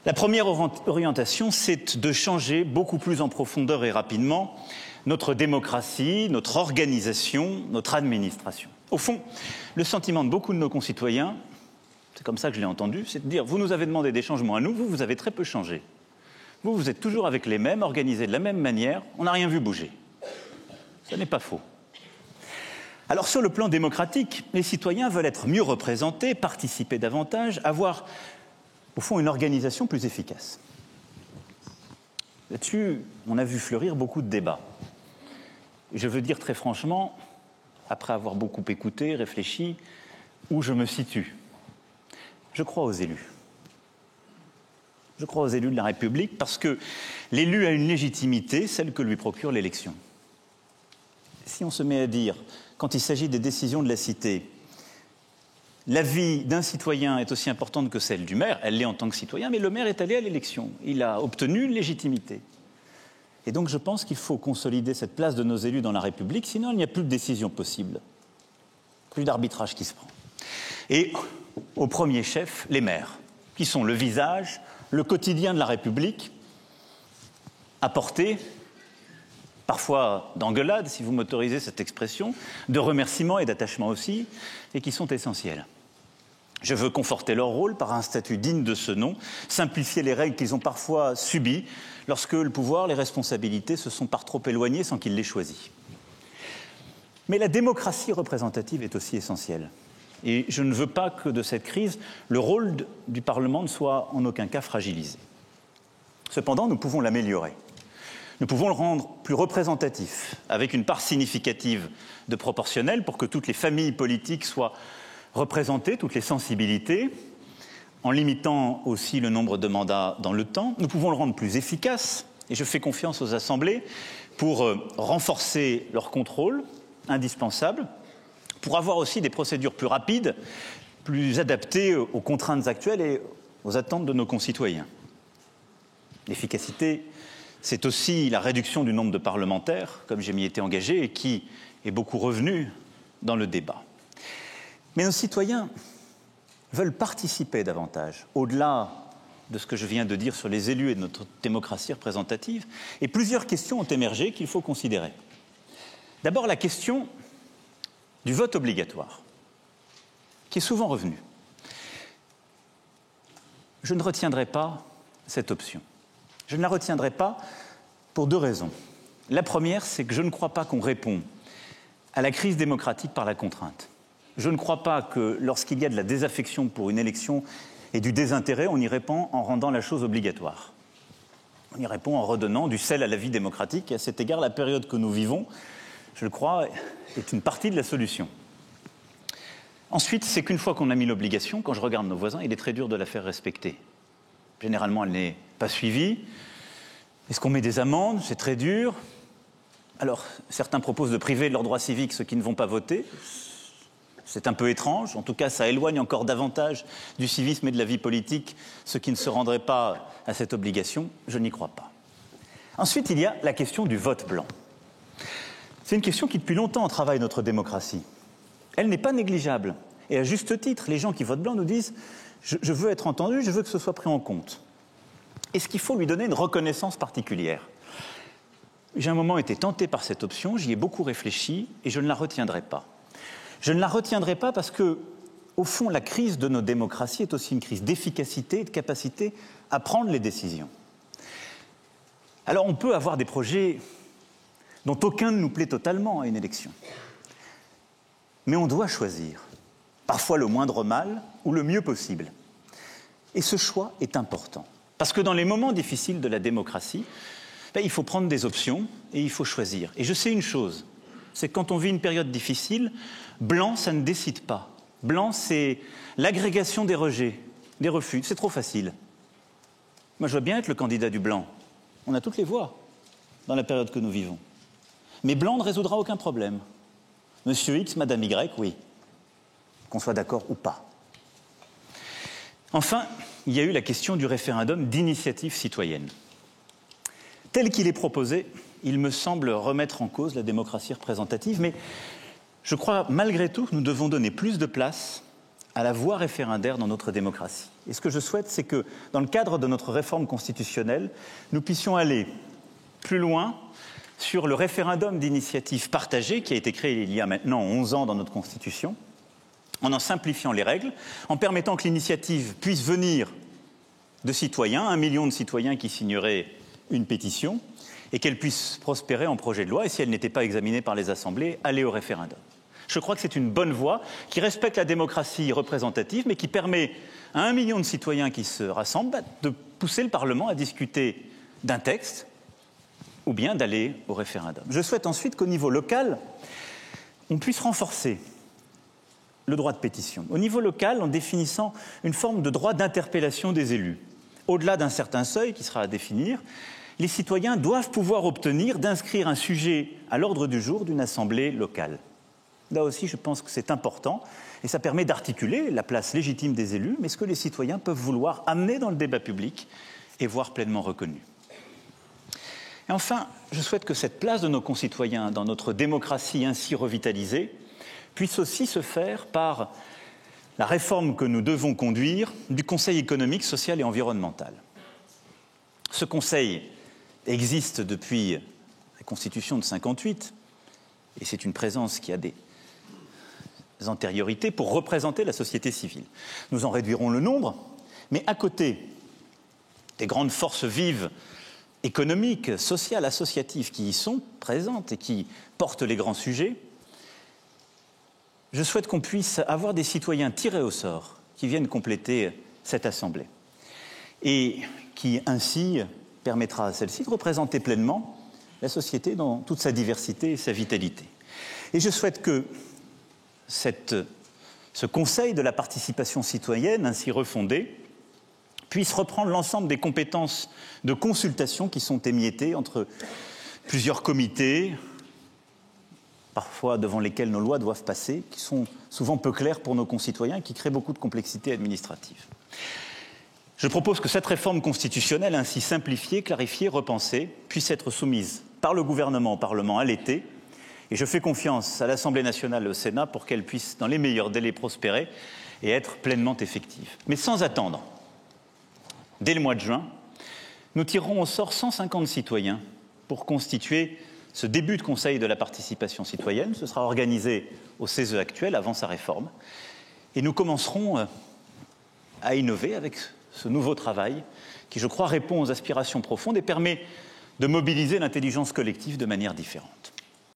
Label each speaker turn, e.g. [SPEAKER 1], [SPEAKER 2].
[SPEAKER 1] La première orientation, c'est de changer beaucoup plus en profondeur et rapidement notre démocratie, notre organisation, notre administration. Au fond, le sentiment de beaucoup de nos concitoyens, c'est comme ça que je l'ai entendu, c'est de dire « vous nous avez demandé des changements à nous, vous avez très peu changé. Vous êtes toujours avec les mêmes, organisés de la même manière, on n'a rien vu bouger. » Ce n'est pas faux. Alors sur le plan démocratique, les citoyens veulent être mieux représentés, participer davantage, avoir au fond une organisation plus efficace. Là-dessus, on a vu fleurir beaucoup de débats. Et je veux dire très franchement, après avoir beaucoup écouté, réfléchi, où je me situe. Je crois aux élus. Je crois aux élus de la République parce que l'élu a une légitimité, celle que lui procure l'élection. Si on se met à dire, quand il s'agit des décisions de la cité, l'avis d'un citoyen est aussi importante que celle du maire, elle l'est en tant que citoyen, mais le maire est allé à l'élection, il a obtenu une légitimité. Et donc je pense qu'il faut consolider cette place de nos élus dans la République, sinon il n'y a plus de décision possible, plus d'arbitrage qui se prend. Et au premier chef, les maires, qui sont le visage, le quotidien de la République, à portée, parfois d'engueulade, si vous m'autorisez cette expression, de remerciements et d'attachements aussi, et qui sont essentiels. Je veux conforter leur rôle par un statut digne de ce nom, simplifier les règles qu'ils ont parfois subies lorsque le pouvoir, les responsabilités se sont par trop éloignées sans qu'ils l'aient choisi. Mais la démocratie représentative est aussi essentielle. Et je ne veux pas que de cette crise, le rôle du Parlement ne soit en aucun cas fragilisé. Cependant, nous pouvons l'améliorer. Nous pouvons le rendre plus représentatif, avec une part significative de proportionnel pour que toutes les familles politiques soient représentées, toutes les sensibilités, en limitant aussi le nombre de mandats dans le temps. Nous pouvons le rendre plus efficace, et je fais confiance aux assemblées pour renforcer leur contrôle, indispensable, pour avoir aussi des procédures plus rapides, plus adaptées aux contraintes actuelles et aux attentes de nos concitoyens. L'efficacité, c'est aussi la réduction du nombre de parlementaires, comme je m'y étais engagé, et qui est beaucoup revenu dans le débat. Mais nos citoyens veulent participer davantage, au-delà de ce que je viens de dire sur les élus et de notre démocratie représentative, et plusieurs questions ont émergé qu'il faut considérer. D'abord, la question du vote obligatoire, qui est souvent revenue. Je ne retiendrai pas cette option. Je ne la retiendrai pas pour deux raisons. La première, c'est que je ne crois pas qu'on répond à la crise démocratique par la contrainte. Je ne crois pas que lorsqu'il y a de la désaffection pour une élection et du désintérêt, on y répond en rendant la chose obligatoire. On y répond en redonnant du sel à la vie démocratique. Et à cet égard, la période que nous vivons, je le crois, est une partie de la solution. Ensuite, c'est qu'une fois qu'on a mis l'obligation, quand je regarde nos voisins, il est très dur de la faire respecter. Généralement, elle n'est pas suivie. Est-ce qu'on met des amendes? C'est très dur. Alors, certains proposent de priver de leurs droits civiques ceux qui ne vont pas voter. C'est un peu étrange. En tout cas, ça éloigne encore davantage du civisme et de la vie politique ceux qui ne se rendraient pas à cette obligation. Je n'y crois pas. Ensuite, il y a la question du vote blanc. C'est une question qui, depuis longtemps, travaille notre démocratie. Elle n'est pas négligeable. Et à juste titre, les gens qui votent blanc nous disent « je veux être entendu, je veux que ce soit pris en compte ». Est-ce qu'il faut lui donner une reconnaissance particulière? J'ai un moment été tenté par cette option, j'y ai beaucoup réfléchi et je ne la retiendrai pas. Je ne la retiendrai pas parce que, au fond, la crise de nos démocraties est aussi une crise d'efficacité et de capacité à prendre les décisions. Alors on peut avoir des projets dont aucun ne nous plaît totalement à une élection. Mais on doit choisir, parfois le moindre mal ou le mieux possible. Et ce choix est important. Parce que dans les moments difficiles de la démocratie, il faut prendre des options et il faut choisir. Et je sais une chose, c'est que quand on vit une période difficile, blanc, ça ne décide pas. Blanc, c'est l'agrégation des rejets, des refus. C'est trop facile. Moi, je veux bien être le candidat du blanc. On a toutes les voix dans la période que nous vivons. Mais blanc ne résoudra aucun problème. Monsieur X, Madame Y, oui. Qu'on soit d'accord ou pas. Enfin, il y a eu la question du référendum d'initiative citoyenne. Tel qu'il est proposé, il me semble remettre en cause la démocratie représentative, mais je crois malgré tout que nous devons donner plus de place à la voie référendaire dans notre démocratie. Et ce que je souhaite, c'est que, dans le cadre de notre réforme constitutionnelle, nous puissions aller plus loin sur le référendum d'initiative partagée qui a été créé il y a maintenant 11 ans dans notre Constitution, en simplifiant les règles, en permettant que l'initiative puisse venir de citoyens, 1 million de citoyens qui signeraient une pétition, et qu'elle puisse prospérer en projet de loi, et si elle n'était pas examinée par les assemblées, aller au référendum. Je crois que c'est une bonne voie qui respecte la démocratie représentative, mais qui permet à 1 million de citoyens qui se rassemblent de pousser le Parlement à discuter d'un texte ou bien d'aller au référendum. Je souhaite ensuite qu'au niveau local, on puisse renforcer le droit de pétition. Au niveau local, en définissant une forme de droit d'interpellation des élus. Au-delà d'un certain seuil qui sera à définir, les citoyens doivent pouvoir obtenir d'inscrire un sujet à l'ordre du jour d'une assemblée locale. Là aussi, je pense que c'est important et ça permet d'articuler la place légitime des élus, mais ce que les citoyens peuvent vouloir amener dans le débat public et voir pleinement reconnu. Et enfin, je souhaite que cette place de nos concitoyens dans notre démocratie ainsi revitalisée puisse aussi se faire par la réforme que nous devons conduire du Conseil économique, social et environnemental. Ce Conseil existe depuis la Constitution de 1958 et c'est une présence qui a des antériorités pour représenter la société civile. Nous en réduirons le nombre, mais à côté des grandes forces vives économiques, sociales, associatives qui y sont présentes et qui portent les grands sujets, je souhaite qu'on puisse avoir des citoyens tirés au sort qui viennent compléter cette assemblée et qui ainsi permettra à celle-ci de représenter pleinement la société dans toute sa diversité et sa vitalité. Et je souhaite que ce Conseil de la participation citoyenne, ainsi refondé, puisse reprendre l'ensemble des compétences de consultation qui sont émiettées entre plusieurs comités, parfois devant lesquels nos lois doivent passer, qui sont souvent peu claires pour nos concitoyens et qui créent beaucoup de complexité administrative. Je propose que cette réforme constitutionnelle, ainsi simplifiée, clarifiée, repensée, puisse être soumise par le gouvernement au Parlement à l'été. Et je fais confiance à l'Assemblée nationale et au Sénat pour qu'elle puisse, dans les meilleurs délais, prospérer et être pleinement effective. Mais sans attendre, dès le mois de juin, nous tirerons au sort 150 citoyens pour constituer ce début de Conseil de la participation citoyenne. Ce sera organisé au CESE actuel, avant sa réforme. Et nous commencerons à innover avec ce nouveau travail qui, je crois, répond aux aspirations profondes et permet de mobiliser l'intelligence collective de manière différente.